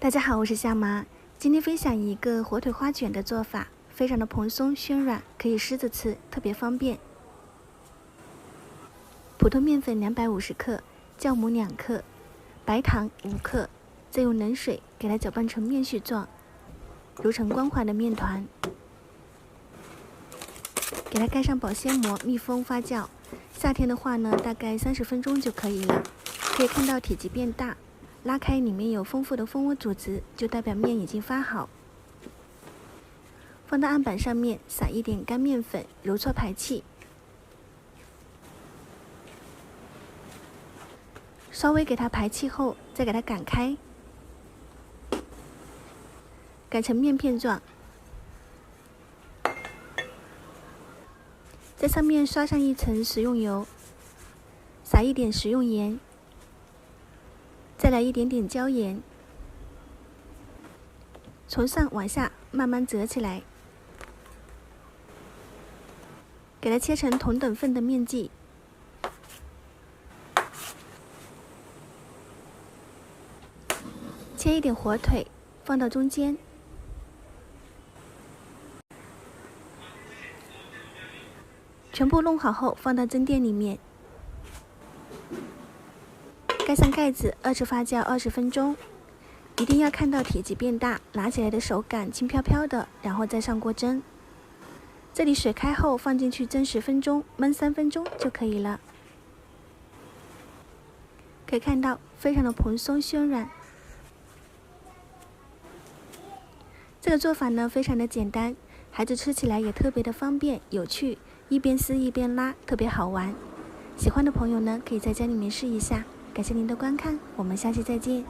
大家好，我是夏妈，今天分享一个火腿花卷的做法，非常的蓬松暄软，可以湿着吃，特别方便。普通面粉250克，酵母2克，白糖5克，再用冷水给它搅拌成面絮状，揉成光滑的面团，给它盖上保鲜膜密封发酵。夏天的话呢，大概30分钟就可以了。可以看到体积变大，拉开里面有丰富的蜂窝组织，就代表面已经发好。放到案板上面，撒一点干面粉，揉搓排气。稍微给它排气后，再给它擀开，擀成面片状。在上面刷上一层食用油，撒一点食用盐，再来一点点椒盐，从上往下慢慢折起来，给它切成同等份的面剂。切一点火腿放到中间，全部弄好后放到蒸店里面，盖上盖子2次发酵20分钟。一定要看到体积变大，拿起来的手感轻飘飘的，然后再上锅蒸。这里水开后放进去蒸10分钟，焖3分钟就可以了。可以看到非常的蓬松暄软。这个做法呢非常的简单，孩子吃起来也特别的方便有趣，一边撕一边拉，特别好玩。喜欢的朋友呢可以在家里面试一下。感谢您的观看，我们下期再见。